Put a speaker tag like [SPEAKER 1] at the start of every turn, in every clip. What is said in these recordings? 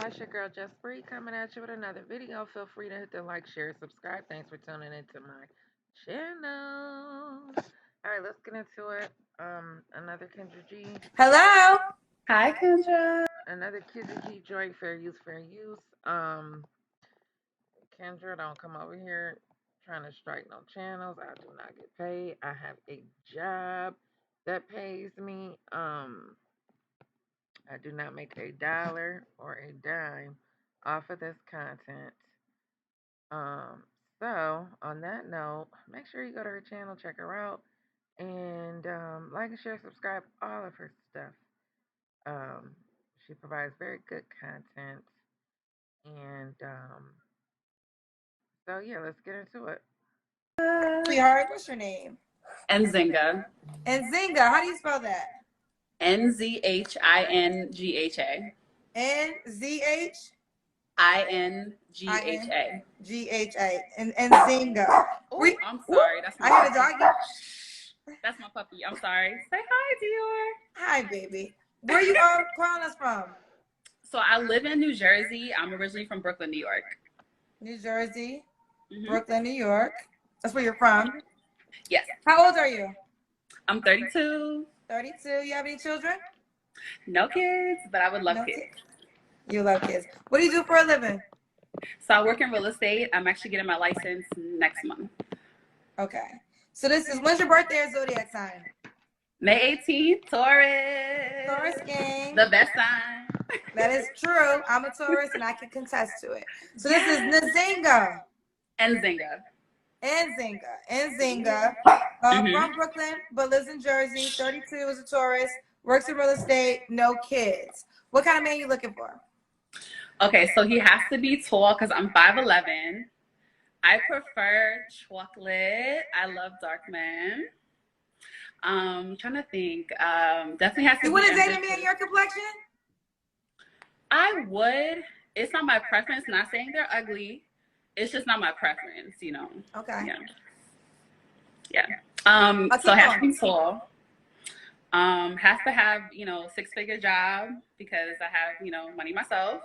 [SPEAKER 1] guys, your girl Just Bree coming at you with another video. Feel free to hit the like, share, subscribe. Thanks for tuning into my channel. All right, let's get into it. Another Kendra G,
[SPEAKER 2] Hello.
[SPEAKER 3] Hi, Kendra.
[SPEAKER 1] another Kendra G joint. Fair use, fair use. Kendra, don't come over here trying to strike no channels. I do not get paid. I have a job that pays me. I do not make a dollar or a dime off of this content. Um, so on that note, make sure you go to her channel, check her out, and like and share, subscribe, all of her stuff. Um, she provides very good content, and so yeah, let's get into it.
[SPEAKER 2] Sweetheart, what's your name?
[SPEAKER 3] Nzinga.
[SPEAKER 2] Nzinga. How do you spell that?
[SPEAKER 3] Nzhingha.
[SPEAKER 2] Nzh
[SPEAKER 3] Ingha.
[SPEAKER 2] Gha. And Nzinga.
[SPEAKER 3] Oh, I'm sorry. That's my
[SPEAKER 2] I hear the
[SPEAKER 3] puppy.
[SPEAKER 2] doggy.
[SPEAKER 3] That's my puppy. I'm sorry. Say hi, Dior.
[SPEAKER 2] Hi, baby. Where you calling us from?
[SPEAKER 3] So I live in New Jersey. I'm originally from Brooklyn, New York.
[SPEAKER 2] New Jersey,
[SPEAKER 3] Mm-hmm.
[SPEAKER 2] Brooklyn, New York. That's where you're from.
[SPEAKER 3] Yes.
[SPEAKER 2] How old are you?
[SPEAKER 3] I'm 32.
[SPEAKER 2] 32. You have any children?
[SPEAKER 3] No kids, but I would love
[SPEAKER 2] No
[SPEAKER 3] kids.
[SPEAKER 2] You love kids. What do you do for a living?
[SPEAKER 3] So I work in real estate. I'm actually getting my license next month.
[SPEAKER 2] Okay. So when's your birthday or zodiac sign?
[SPEAKER 3] May 18th, Taurus.
[SPEAKER 2] Taurus gang.
[SPEAKER 3] The best sign.
[SPEAKER 2] That is true. I'm a Taurus and I can contest to it. So this is Nzinga.
[SPEAKER 3] Nzinga.
[SPEAKER 2] Nzinga. From Brooklyn, but lives in Jersey. 32, is a Taurus. Works in real estate. No kids. What kind of man you looking for?
[SPEAKER 3] Okay, so he has to be tall because I'm 5'11". I prefer chocolate. I love dark men. Trying to think. Definitely has to.
[SPEAKER 2] You
[SPEAKER 3] be
[SPEAKER 2] wouldn't date a
[SPEAKER 3] ambitious.
[SPEAKER 2] man your complexion?
[SPEAKER 3] I would. It's not my preference. Not saying they're ugly. It's just not my preference, you know.
[SPEAKER 2] Okay.
[SPEAKER 3] Yeah.
[SPEAKER 2] I'll
[SPEAKER 3] So
[SPEAKER 2] keep
[SPEAKER 3] has to
[SPEAKER 2] going.
[SPEAKER 3] be tall. Has to have, 6-figure job because I have, money myself.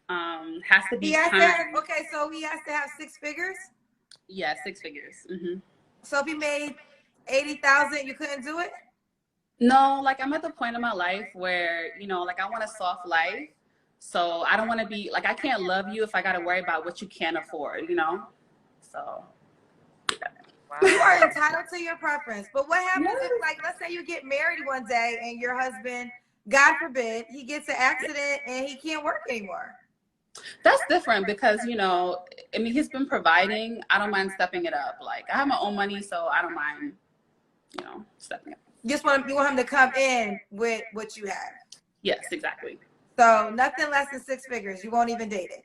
[SPEAKER 3] Has to be
[SPEAKER 2] He has to
[SPEAKER 3] kind.
[SPEAKER 2] have, okay, so he has to have 6 figures?
[SPEAKER 3] Yeah, 6 figures. Mm-hmm.
[SPEAKER 2] So if he made 80,000, you couldn't do it?
[SPEAKER 3] No, like I'm at the point in my life where, like I want a soft life. So I don't want to be like, I can't love you if I got to worry about what you can't afford, So.
[SPEAKER 2] You are entitled to your preference. But what happens if, like, let's say you get married one day and your husband, God forbid, he gets an accident and he can't work anymore?
[SPEAKER 3] That's different because, he's been providing. I don't mind stepping it up. Like, I have my own money, so I don't mind, stepping up.
[SPEAKER 2] You want him to come in with what you have?
[SPEAKER 3] Yes, exactly.
[SPEAKER 2] So nothing less than 6 figures. You won't even date it?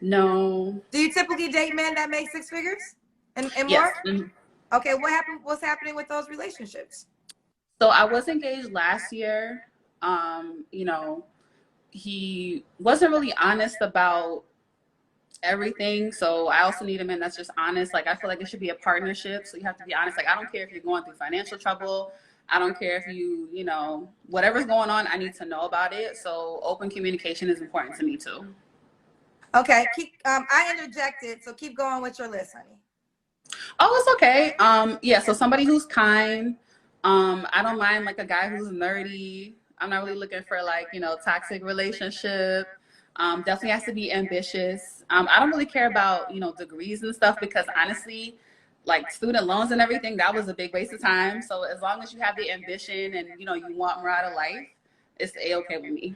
[SPEAKER 3] No.
[SPEAKER 2] Do you typically date men that make 6 figures and more?
[SPEAKER 3] Yes. Mm-hmm.
[SPEAKER 2] Okay, what's happening with those relationships?
[SPEAKER 3] So I was engaged last year. He wasn't really honest about everything. So I also need a man that's just honest. Like, I feel like it should be a partnership. So you have to be honest. Like, I don't care if you're going through financial trouble. I don't care if whatever's going on, I need to know about it. So open communication is important to me too.
[SPEAKER 2] Okay, I interjected, so keep going with your list, honey.
[SPEAKER 3] Oh, it's okay. Yeah, so somebody who's kind. I don't mind like a guy who's nerdy. I'm not really looking for like, toxic relationship. Definitely has to be ambitious. I don't really care about, degrees and stuff because honestly, like student loans and everything, that was a big waste of time. So as long as you have the ambition and, you want more out of life, it's A-okay with me.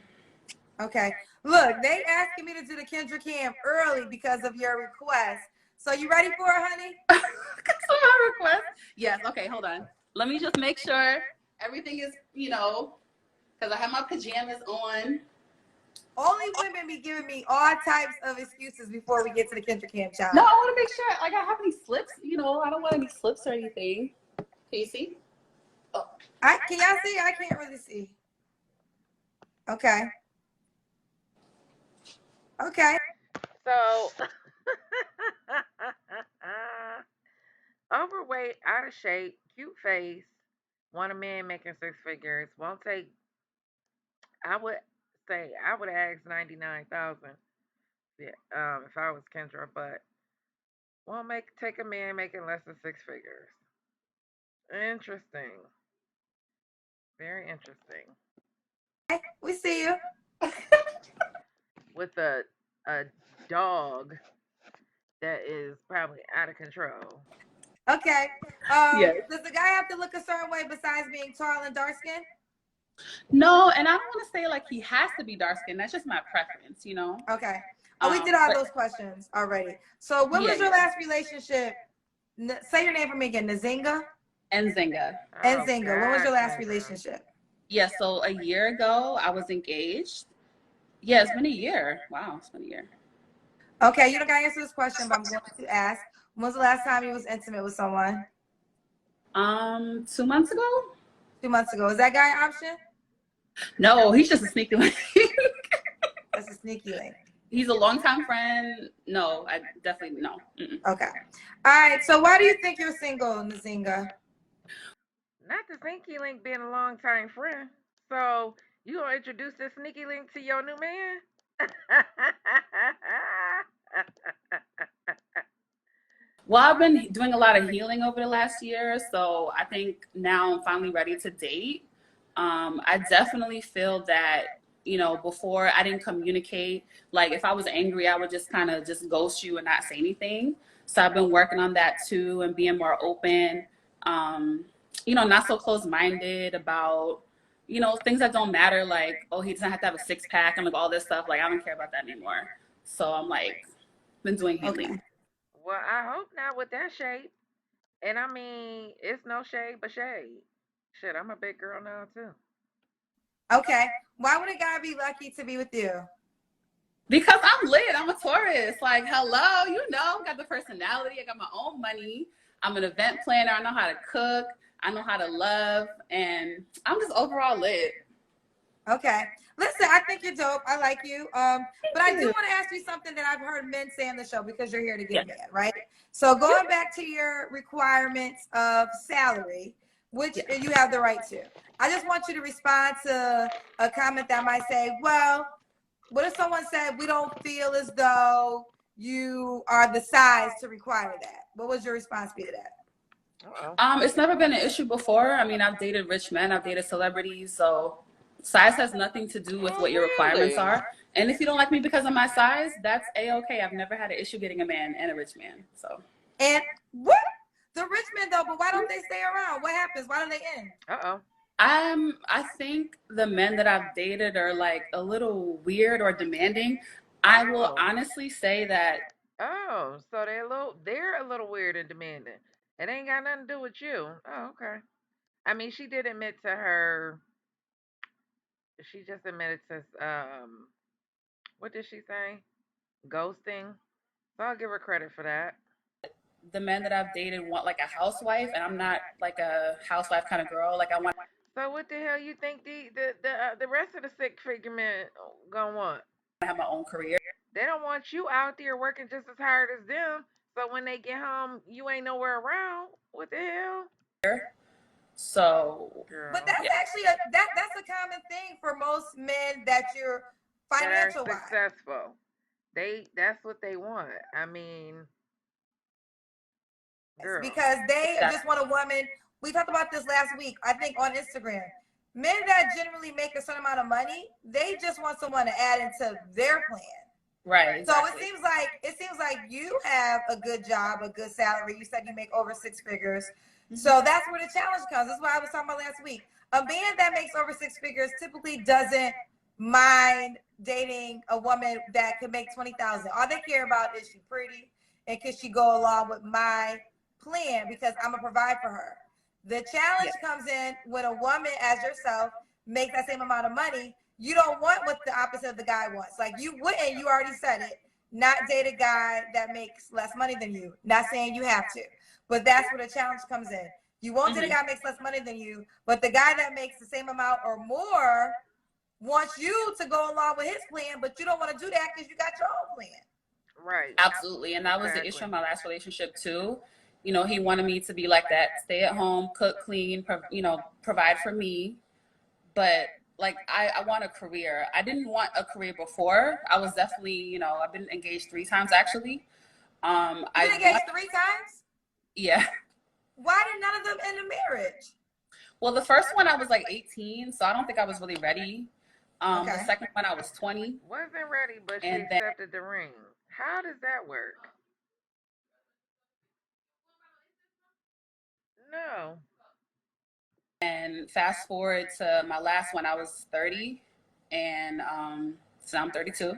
[SPEAKER 2] Okay. Look, they asking me to do the Kendra Cam early because of your request. So you ready for it, honey?
[SPEAKER 3] That's my request. Yes. Okay, hold on. Let me just make sure everything is, because I have my pajamas on.
[SPEAKER 2] Only women be giving me all types of excuses before we get to the Kendra Cam challenge.
[SPEAKER 3] No, I want to make sure, like, I have any slips. I don't want any slips or anything. Can you see?
[SPEAKER 2] Oh. Can y'all see? I can't really see. Okay. Okay.
[SPEAKER 1] So, overweight, out of shape, cute face, want a man making 6 figures, won't take. I would say I would have asked 99,000. Yeah, if I was Kendra, but won't take a man making less than six figures. Interesting. Very interesting.
[SPEAKER 2] We see you.
[SPEAKER 1] With a dog that is probably out of control.
[SPEAKER 2] Okay.
[SPEAKER 3] Yes.
[SPEAKER 2] Does the guy have to look a certain way besides being tall and dark skinned?
[SPEAKER 3] No, and I don't want to say like he has to be dark skinned. That's just my preference, you know.
[SPEAKER 2] Okay. Oh, we did all
[SPEAKER 3] But
[SPEAKER 2] those questions already. So, when
[SPEAKER 3] yeah,
[SPEAKER 2] was your
[SPEAKER 3] yeah.
[SPEAKER 2] last relationship? Say your name for me again. Nzinga
[SPEAKER 3] And Zinga.
[SPEAKER 2] and
[SPEAKER 1] Oh
[SPEAKER 2] Zinga. When was
[SPEAKER 1] God,
[SPEAKER 2] your last
[SPEAKER 1] Kendra.
[SPEAKER 2] relationship?
[SPEAKER 3] Yeah, so a year ago I was engaged. Yeah, it's been a year. Wow, it's been a year.
[SPEAKER 2] Okay, you don't got to answer this question, but I'm going to ask. When was the last time you was intimate with someone?
[SPEAKER 3] 2 months ago?
[SPEAKER 2] 2 months ago. Is that guy an option?
[SPEAKER 3] No, he's just a sneaky link.
[SPEAKER 2] That's a sneaky link.
[SPEAKER 3] He's a longtime friend. No, I definitely no. Mm-mm.
[SPEAKER 2] Okay. All right. So why do you think you're single, Nzinga?
[SPEAKER 1] Not the sneaky link being a long time friend. So you gonna introduce this sneaky link to your new man?
[SPEAKER 3] Well, I've been doing a lot of healing over the last year, so I think now I'm finally ready to date. I definitely feel that, you know, before I didn't communicate. Like if I was angry, I would just kind of just ghost you and not say anything. So I've been working on that too and being more open. Um, you know, not so close-minded about, you know, things that don't matter. Like, oh, he doesn't have to have a six pack and like all this stuff. Like I don't care about that anymore. So I'm like, been doing healing.
[SPEAKER 2] Okay.
[SPEAKER 1] Well, I hope not with that shape. And I mean, it's no shade but shade. Shit, I'm a big girl now too.
[SPEAKER 2] Okay. Why would a guy be lucky to be with you?
[SPEAKER 3] Because I'm lit. I'm a Taurus. Like, hello, you know, got the personality. I got my own money. I'm an event planner. I know how to cook. I know how to love. And I'm just overall lit.
[SPEAKER 2] Okay. Listen, I think you're dope. I like you. But I do
[SPEAKER 3] you.
[SPEAKER 2] want to ask you something that I've heard men say on the show because you're here to
[SPEAKER 3] Yeah.
[SPEAKER 2] get men, right? So going back to your requirements of salary, which
[SPEAKER 3] Yeah.
[SPEAKER 2] you have the right to. I just want you to respond to a comment that might say, well, what if someone said we don't feel as though you are the size to require that? What would your response be to that?
[SPEAKER 1] Uh-oh.
[SPEAKER 3] It's never been an issue before. I mean, I've dated rich men. I've dated celebrities. So size has nothing to do with
[SPEAKER 1] Oh,
[SPEAKER 3] what your requirements
[SPEAKER 1] really?
[SPEAKER 3] are. And if you don't like me because of my size, that's A-okay. I've never had an issue getting a man and a rich man. So.
[SPEAKER 2] And what? The rich men though, but why don't they stay around? What happens? Why do they end?
[SPEAKER 1] Uh-oh.
[SPEAKER 3] I think the men that I've dated are like a little weird or demanding. I will
[SPEAKER 1] Oh.
[SPEAKER 3] honestly say that
[SPEAKER 1] Oh, so they're a little weird and demanding. It ain't got nothing to do with you. Oh, okay. I mean, she did admit to her. She just admitted to what did she say? Ghosting. So I'll give her credit for that.
[SPEAKER 3] the men that I've dated want like a housewife, and I'm not like a housewife kind of girl. Like I want
[SPEAKER 1] So what the hell you think the rest of the six figure men gonna want?
[SPEAKER 3] to have my own career.
[SPEAKER 1] They don't want you out there working just as hard as them. So when they get home, you ain't nowhere around. What the hell,
[SPEAKER 3] So
[SPEAKER 2] But
[SPEAKER 1] girl?
[SPEAKER 2] that's
[SPEAKER 3] yeah,
[SPEAKER 2] actually that's a common thing for most men that you're
[SPEAKER 1] That are
[SPEAKER 2] financial wise.
[SPEAKER 1] successful. That's what they want. I mean, girl.
[SPEAKER 2] Because they
[SPEAKER 3] that,
[SPEAKER 2] just want a woman. We talked about this last week, I think, on Instagram. Men that generally make a certain amount of money, they just want someone to add into their plan.
[SPEAKER 3] right,
[SPEAKER 2] So
[SPEAKER 3] exactly.
[SPEAKER 2] it seems like you have a good job, a good salary. You said you make over six figures. So that's where the challenge comes. That's what I was talking about last week. A man that makes over six figures typically doesn't mind dating a woman that can make 20,000. All they care about is she pretty and can she go along with my plan because I'm gonna provide for her. The challenge comes in when a woman as yourself makes that same amount of money. You don't want what the opposite of the guy wants. Like you wouldn't, you already said it, not date a guy that makes less money than you. Not saying you have to, but that's where the challenge comes in. You won't date a guy that makes less money than you, but the guy that makes the same amount or more wants you to go along with his plan, but you don't want to do that because you got your own plan.
[SPEAKER 1] Right.
[SPEAKER 3] Absolutely, and that was the issue in my last relationship too. You know, he wanted me to be like that, stay at home, cook, clean, you know, provide for me, but like I want a career. I didn't want a career before. I was definitely, you know, I've been engaged 3 times actually.
[SPEAKER 2] You've been
[SPEAKER 3] I
[SPEAKER 2] engaged
[SPEAKER 3] want,
[SPEAKER 2] 3 times?
[SPEAKER 3] yeah.
[SPEAKER 2] Why did none of them end in marriage?
[SPEAKER 3] Well, the first one I was like 18, so I don't think I was really ready. The
[SPEAKER 2] Okay.
[SPEAKER 3] second one I was 20,
[SPEAKER 1] Wasn't ready, but she
[SPEAKER 3] and
[SPEAKER 1] accepted the ring. How does that work? No.
[SPEAKER 3] then fast forward to my last one, I was 30, and so I'm 32.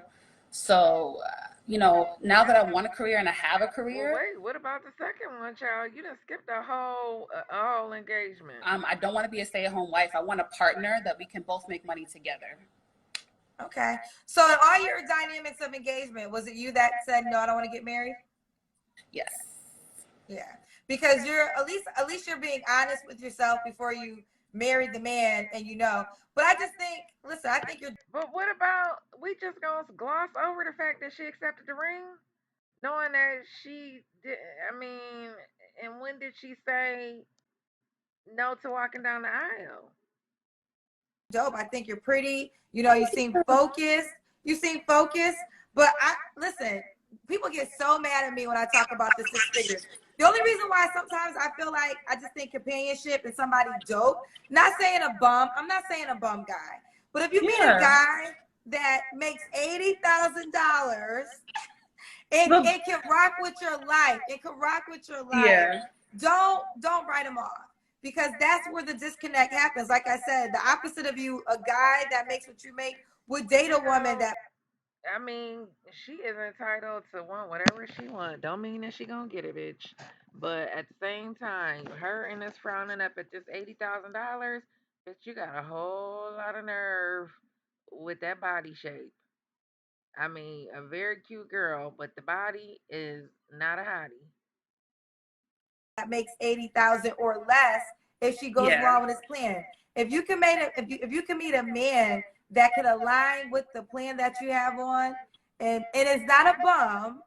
[SPEAKER 3] So, you know, now that I want a career and I have a
[SPEAKER 1] Well,
[SPEAKER 3] career,
[SPEAKER 1] wait. What about the second one, child? You done skipped a whole engagement.
[SPEAKER 3] I don't want to be a stay-at-home wife. I want a partner that we can both make money together.
[SPEAKER 2] Okay. So in all your dynamics of engagement, was it you that said no, I don't want to get married?
[SPEAKER 3] Yes.
[SPEAKER 2] Yeah. Because you're at least you're being honest with yourself before you married the man and you know. But I just think, listen, I think you're
[SPEAKER 1] But what about we just gonna gloss over the fact that she accepted the ring, knowing that she did? I mean, and when did she say no to walking down the aisle?
[SPEAKER 2] dope. I think you're pretty. You know, you seem focused. You seem focused. But I listen, people get so mad at me when I talk about the 6 figures. The only reason why sometimes I feel like I just think companionship and somebody dope, not saying a bum, I'm not saying a bum guy. But if you meet a
[SPEAKER 3] Yeah.
[SPEAKER 2] guy that makes $80,000 and
[SPEAKER 3] Well,
[SPEAKER 2] it can rock with your life, it can rock with your life,
[SPEAKER 3] yeah.
[SPEAKER 2] don't write him off, because that's where the disconnect happens. Like I said, the opposite of you, a guy that makes what you make, would date
[SPEAKER 1] You
[SPEAKER 2] a woman
[SPEAKER 1] know,
[SPEAKER 2] that
[SPEAKER 1] I mean, she is entitled to want whatever she want. Don't mean that she gonna get it, bitch. But at the same time, her and us frowning up at this $80,000, bitch, you got a whole lot of nerve with that body shape. I mean, a very cute girl, but the body is not a hottie.
[SPEAKER 2] makes 80,000 or less if she goes
[SPEAKER 3] Yeah.
[SPEAKER 2] wrong with his plan. If you can meet a man that can align with the plan that you have on, and it's not a bum,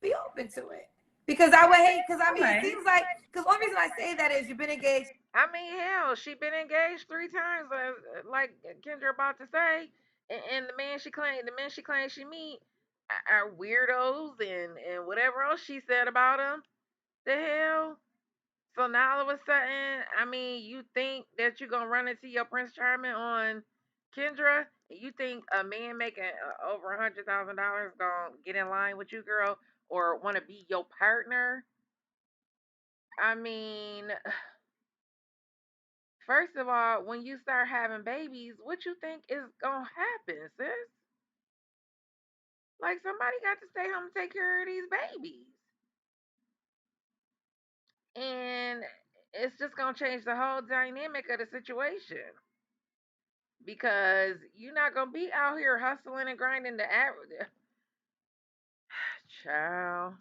[SPEAKER 2] be open to it. Because I would hate, because I
[SPEAKER 3] All
[SPEAKER 2] mean, it
[SPEAKER 3] right.
[SPEAKER 2] seems like, because one reason I say that is you've been engaged
[SPEAKER 1] I mean, hell, she been engaged 3 times, like Kendra about to say, and the men she claims she meet are weirdos and whatever else she said about him. The hell. So now all of a sudden, I mean, you think that you're gonna run into your Prince Charming on Kendra? You think a man making over $100,000 gonna get in line with you, girl, or want to be your partner? I mean, first of all, when you start having babies, what you think is gonna happen, sis? Like somebody got to stay home and take care of these babies, and it's just gonna change the whole dynamic of the situation because you're not gonna be out here hustling and grinding the average child.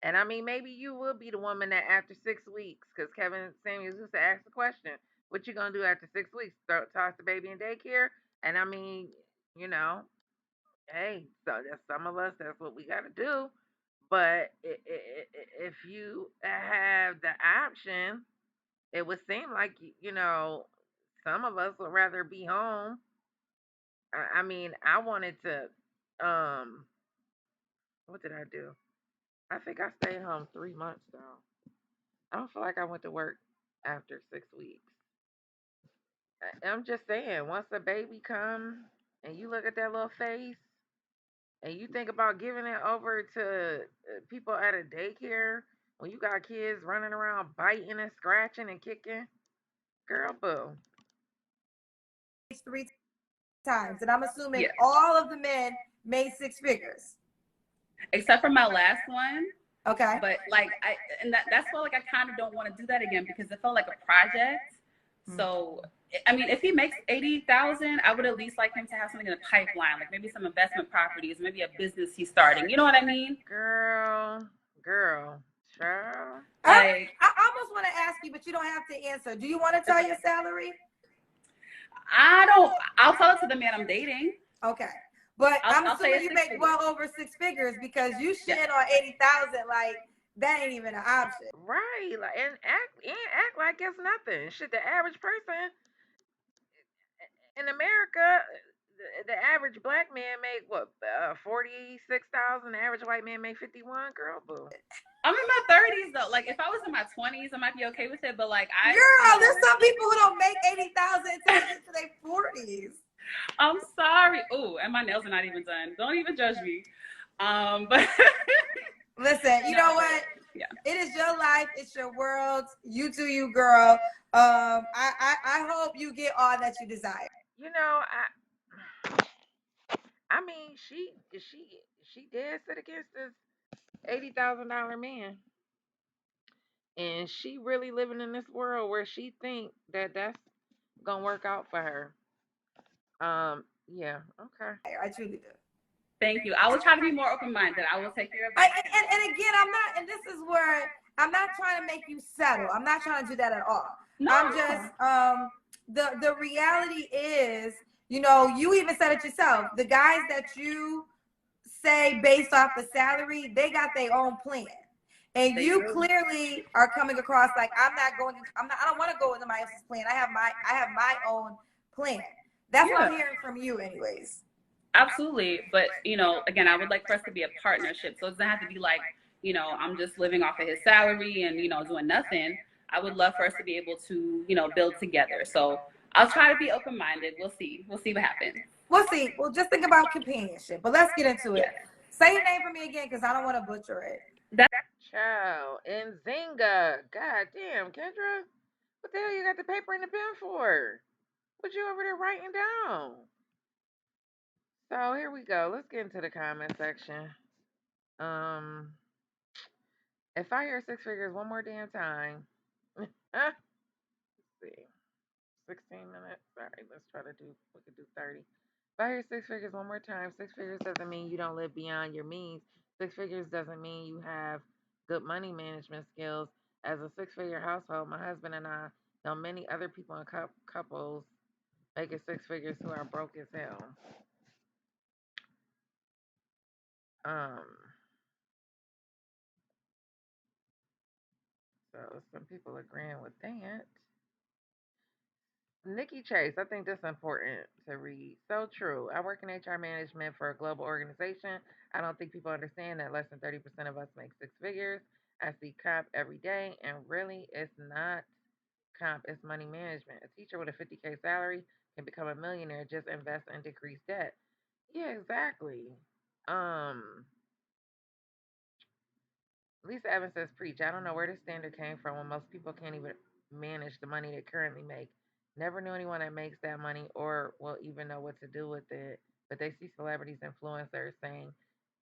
[SPEAKER 1] And I mean, maybe you will be the woman that after 6 weeks, because Kevin Samuels used to ask the question, "What you gonna do after 6 weeks? Toss the baby in daycare?" And I mean, you know, hey, so that's some of us. That's what we gotta do. But if you have the option, it would seem like some of us would rather be home. I mean, I wanted to. What did I do? I think I stayed home 3 months though. I don't feel like I went to work after 6 weeks. I'm just saying, once a baby come and you look at that little face and you think about giving it over to people at a daycare when you got kids running around biting and scratching and kicking, girl, boo.
[SPEAKER 2] 3 times, and I'm assuming
[SPEAKER 3] Yeah.
[SPEAKER 2] all of the men made 6 figures.
[SPEAKER 3] Except for my last one.
[SPEAKER 2] Okay.
[SPEAKER 3] But like that's why like I kind of don't want to do that again because it felt like a project. So I mean, if he makes 80,000, I would at least like him to have something in the pipeline, like maybe some investment properties, maybe a business he's starting. You know what I mean?
[SPEAKER 1] Girl, child.
[SPEAKER 3] Like
[SPEAKER 2] I almost want to ask you, but you don't have to answer. Do you want to tell your salary?
[SPEAKER 3] I don't. I'll tell it to the man I'm dating.
[SPEAKER 2] Okay. But I'm
[SPEAKER 3] I'll say
[SPEAKER 2] assuming
[SPEAKER 3] it's
[SPEAKER 2] you
[SPEAKER 3] 6
[SPEAKER 2] make
[SPEAKER 3] figures.
[SPEAKER 2] well over 6 figures because you
[SPEAKER 3] Yeah.
[SPEAKER 2] shit on 80,000 like that ain't even an option.
[SPEAKER 1] Right, like and act like it's nothing. Shit, the average person in America, the average black man make what 46,000. The average white man make 51. Girl, boo.
[SPEAKER 3] I'm in my 30s though. Like if I was in my 20s, I might be okay with it. But like
[SPEAKER 2] Girl, there's some people who don't make 80,000 until they get to their 40s.
[SPEAKER 3] I'm sorry. Oh, and my nails are not even done. Don't even judge me. But
[SPEAKER 2] Listen, you know what?
[SPEAKER 3] Yeah.
[SPEAKER 2] It is your life. It's your world. You do you, girl. I hope you get all that you desire.
[SPEAKER 1] You know, I mean, she dead set against this $80,000 man, and she really living in this world where she think that that's gonna work out for her. Yeah, okay.
[SPEAKER 2] I truly do.
[SPEAKER 3] Thank you. I will try to be more open minded. I will take care of
[SPEAKER 2] I,
[SPEAKER 3] that.
[SPEAKER 2] and again, I'm not, and this is where I'm not trying to make you settle. I'm not trying to do that at all.
[SPEAKER 3] No,
[SPEAKER 2] I'm
[SPEAKER 3] no.
[SPEAKER 2] just, the reality is, you know, you even said it yourself. The guys that you say based off the salary, they got their own plan. And
[SPEAKER 3] They
[SPEAKER 2] you
[SPEAKER 3] do.
[SPEAKER 2] clearly are coming across like I don't want to go into my else's plan. I have my own plan. That's what
[SPEAKER 3] Yeah.
[SPEAKER 2] I'm hearing from you anyways.
[SPEAKER 3] Absolutely. But, again, I would like for us to be a partnership. So it doesn't have to be like, I'm just living off of his salary and, doing nothing. I would love for us to be able to, build together. So I'll try to be open minded. We'll see. We'll see what happens.
[SPEAKER 2] We'll see. We'll just think about companionship. But let's get into it.
[SPEAKER 3] Yes.
[SPEAKER 2] Say your name for me again because I don't want to butcher it.
[SPEAKER 1] Ciao. And Zinga. God damn, Kendra. What the hell you got the paper and the pen for? What you over there writing down? So here we go. Let's get into the comment section. Um, if I hear six figures one more damn time, let's see, 16 minutes. All right, let's try to do. We could do 30. If I hear six figures one more time, six figures doesn't mean you don't live beyond your means. Six figures doesn't mean you have good money management skills. As a six-figure household, my husband and I know many other people in couples making six figures who are broke as hell. Um, so some people agreeing with that. Nikki Chase, I think this is important to read. So true. I work in HR management for a global organization. I don't think people understand that less than 30% of us make six figures. I see comp every day, and really, it's not comp, it's money management. A teacher with a 50K salary can become a millionaire, just invest and decrease debt. Yeah, exactly. Um, Lisa Evans says, preach. I don't know where this standard came from when most people can't even manage the money they currently make. Never knew anyone that makes that money or will even know what to do with it. But they see celebrities, influencers saying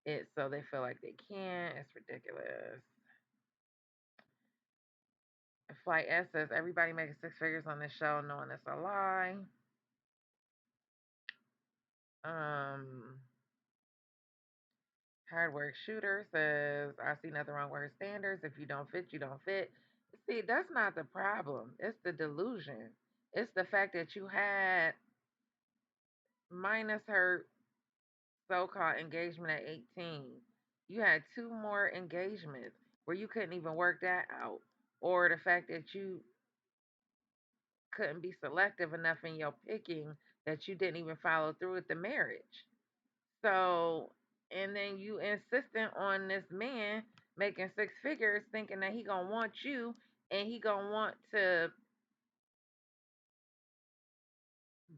[SPEAKER 1] it so they feel like they can. It's ridiculous. Flight S says, everybody making six figures on this show knowing it's a lie. Um, Hard work shooter says, I see nothing wrong with her standards. If you don't fit, you don't fit. See, that's not the problem. It's the delusion. It's the fact that you had, minus her so called engagement at 18, you had two more engagements where you couldn't even work that out. Or the fact that you couldn't be selective enough in your picking that you didn't even follow through with the marriage. So, and then you insistent on this man making six figures, thinking that he gonna want you and he gonna want to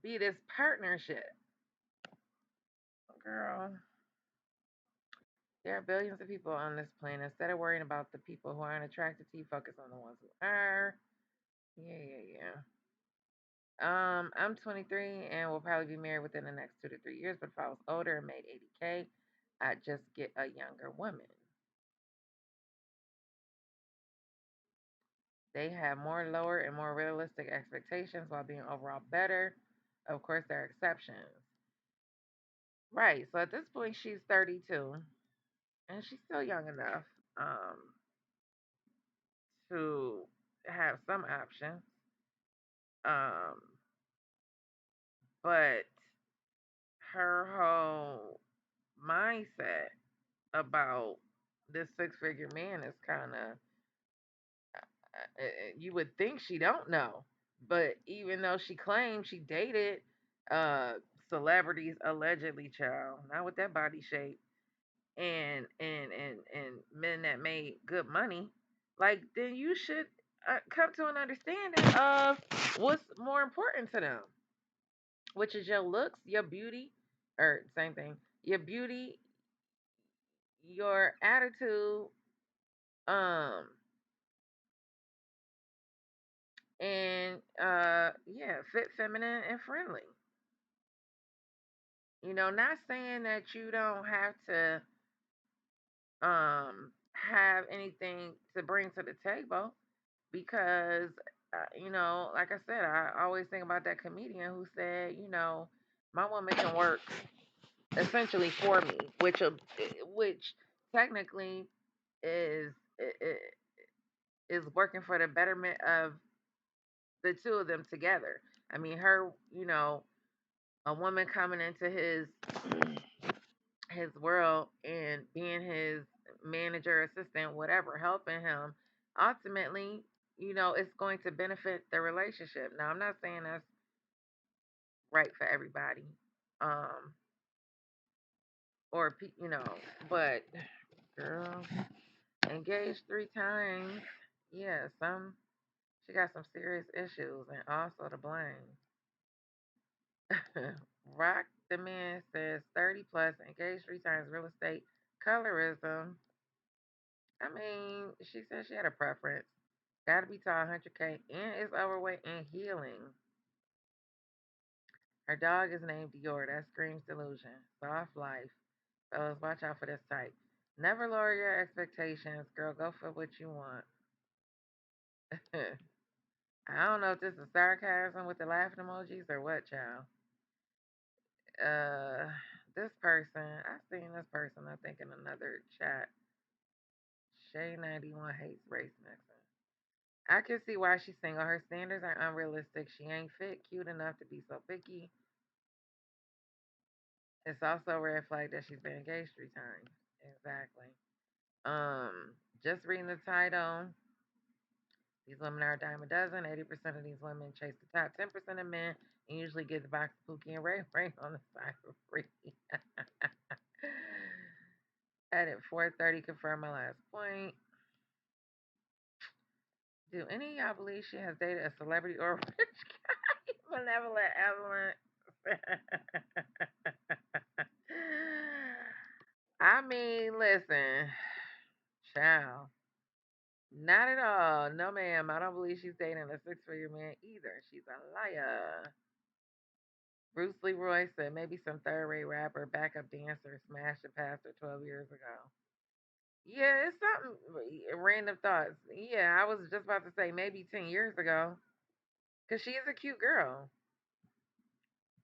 [SPEAKER 1] be this partnership. Girl, there are billions of people on this planet. Instead of worrying about the people who aren't attracted to you, focus on the ones who are. Yeah, yeah, yeah. I'm 23 and will probably be married within the next 2 to 3 years. But if I was older and made 80K, I'd just get a younger woman. They have more lower and more realistic expectations while being overall better. Of course, there are exceptions. Right. So at this point, she's 32, and she's still young enough um, to have some options. Um, but her whole mindset about this six figure man is kind of, you would think she don't know, but even though she claims she dated uh celebrities allegedly, child, not with that body shape, and men that made good money, like, then you should come to an understanding of what's more important to them, which is your looks, your beauty, or same thing, your beauty, your attitude, um, and yeah, fit, feminine, and friendly. Not saying that you don't have to have anything to bring to the table, because like I said, I always think about that comedian who said, my woman can work essentially for me, which technically is is working for the betterment of the two of them together. I mean, her, a woman coming into his world and being his manager, assistant, whatever, helping him, ultimately, it's going to benefit the relationship. Now, I'm not saying that's right for everybody, um, but girl, engaged three times, yeah, she got some serious issues and also to blame. Rock the man says 30 plus, engaged three times, real estate, colorism. I mean, she said she had a preference. Got to be tall, 100K, and is overweight and healing. Her dog is named Dior. That screams delusion. Soft life. Fellas, watch out for this type. Never lower your expectations, girl. Go for what you want. I don't know if this is sarcasm with the laughing emojis or what, child. Uh, this person, I seen this person, I think, in another chat. Shay91 hates race mixing. I can see why she's single. Her standards are unrealistic. She ain't fit, cute enough to be so picky. It's also a red flag that she's been engaged three times. Exactly. Just reading the title. These women are a dime a dozen. 80% of these women chase the top 10% of men and usually get the box of Pookie and Ray Ray on the side for free. At 4:30, confirm my last point. Do any of y'all believe she has dated a celebrity or a rich guy? Malevolent Evelyn. I mean, listen, child. Not at all. No, ma'am. I don't believe she's dating a six-figure man either. She's a liar. Bruce Leroy said maybe some third-rate rapper, backup dancer, smashed the pastor 12 years ago. Yeah, it's something. Random thoughts. Yeah, I was just about to say maybe 10 years ago. Because she is a cute girl.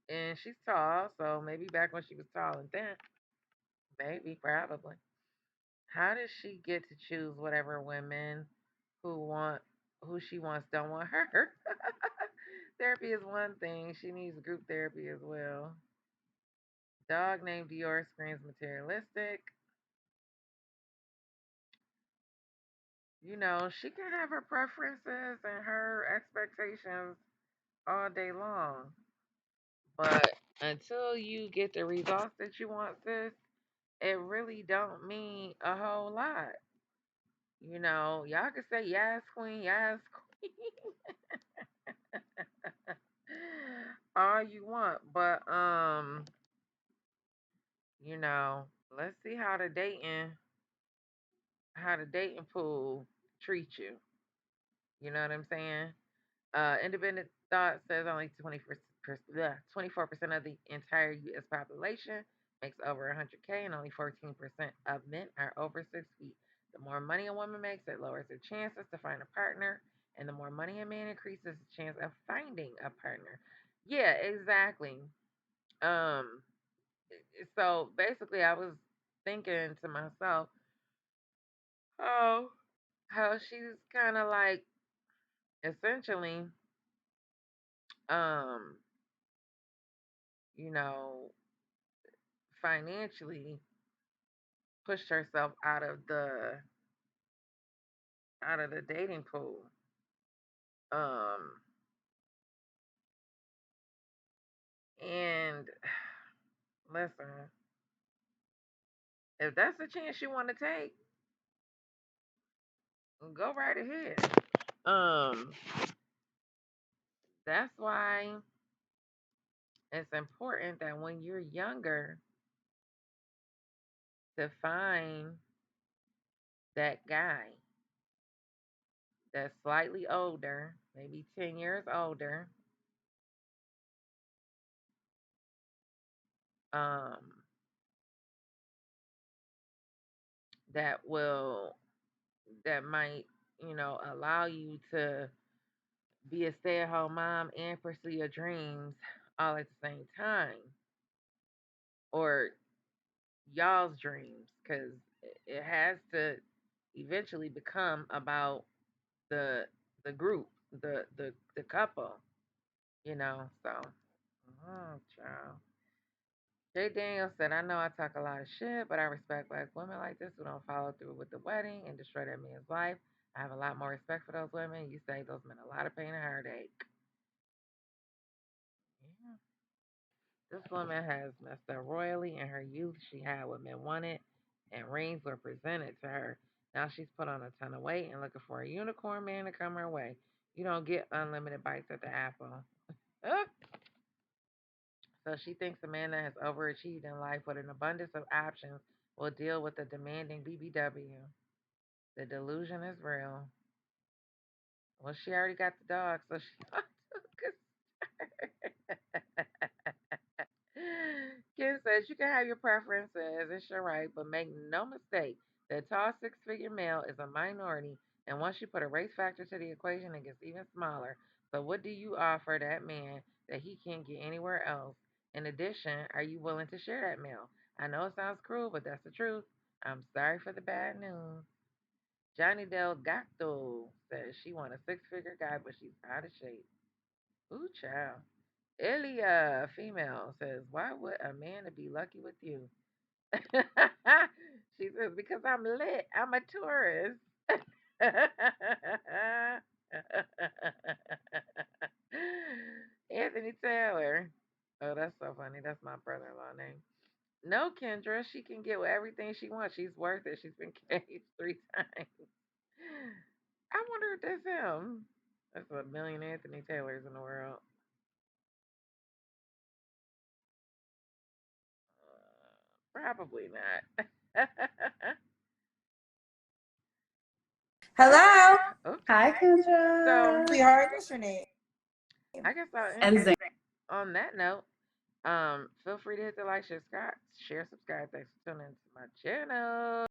[SPEAKER 1] And she's tall. So maybe back when she was tall and thin. Maybe, probably. How does she get to choose whatever women who want who she wants don't want her? Therapy is one thing. She needs group therapy as well. Dog named Dior screams materialistic. She can have her preferences and her expectations all day long. But until you get the results that you want, sis, it really don't mean a whole lot. Y'all can say yes, queen, yes, queen, all you want, but you know, let's see how the dating pool treats you. You know what I'm saying? Independent thought says only 24% of the entire U.S. population makes over 100K, and only 14% of men are over 6 feet. The more money a woman makes, it lowers her chances to find a partner, and the more money a man increases the chance of finding a partner. Yeah, exactly. Um, so basically, I was thinking to myself, oh, how she's kind of like essentially, um, you know, financially pushed herself out of the dating pool. Um, and listen, if that's the chance you want to take, go right ahead. Um, that's why it's important that when you're younger to find that guy that's slightly older, maybe 10 years older, um, that will, that might, allow you to be a stay at home mom and pursue your dreams all at the same time, or y'all's dreams, because it has to eventually become about the the group, the couple, So, child. Jay Daniels said, "I know I talk a lot of shit, but I respect black women like this who don't follow through with the wedding and destroy that man's life. I have a lot more respect for those women. You save those men a lot of pain and heartache." Yeah. This woman has messed up royally. In her youth, she had what men wanted, and rings were presented to her. Now she's put on a ton of weight and looking for a unicorn man to come her way. You don't get unlimited bites at the apple. So she thinks a man that has overachieved in life with an abundance of options will deal with the demanding BBW. The delusion is real. Well, she already got the dog, so she Kim says you can have your preferences, it's your right, but make no mistake, the tall 6-figure male is a minority, and once you put a race factor to the equation, it gets even smaller. So, what do you offer that man that he can't get anywhere else? In addition, are you willing to share that meal? I know it sounds cruel, but that's the truth. I'm sorry for the bad news. Johnny Delgado says she want a 6-figure guy, but she's out of shape. Ooh, child. Elia, female, says, "Why would a man to be lucky with you?" She says, "Because I'm lit. I'm a tourist." Anthony Taylor. Oh, that's so funny. That's my brother in law name. No, Kendra, she can get everything she wants. She's worth it. She's been caged 3 times. I wonder if that's him. That's a million Anthony Taylors in the world. Probably not.
[SPEAKER 2] Hello,
[SPEAKER 1] Oops.
[SPEAKER 3] Hi,
[SPEAKER 1] So
[SPEAKER 3] Kendra.
[SPEAKER 2] sweetheart. What's your name?
[SPEAKER 1] I guess I'll end
[SPEAKER 3] And
[SPEAKER 1] it
[SPEAKER 3] Zane.
[SPEAKER 1] on that note. Feel free to hit the like, share, subscribe. Thanks for tuning into my channel.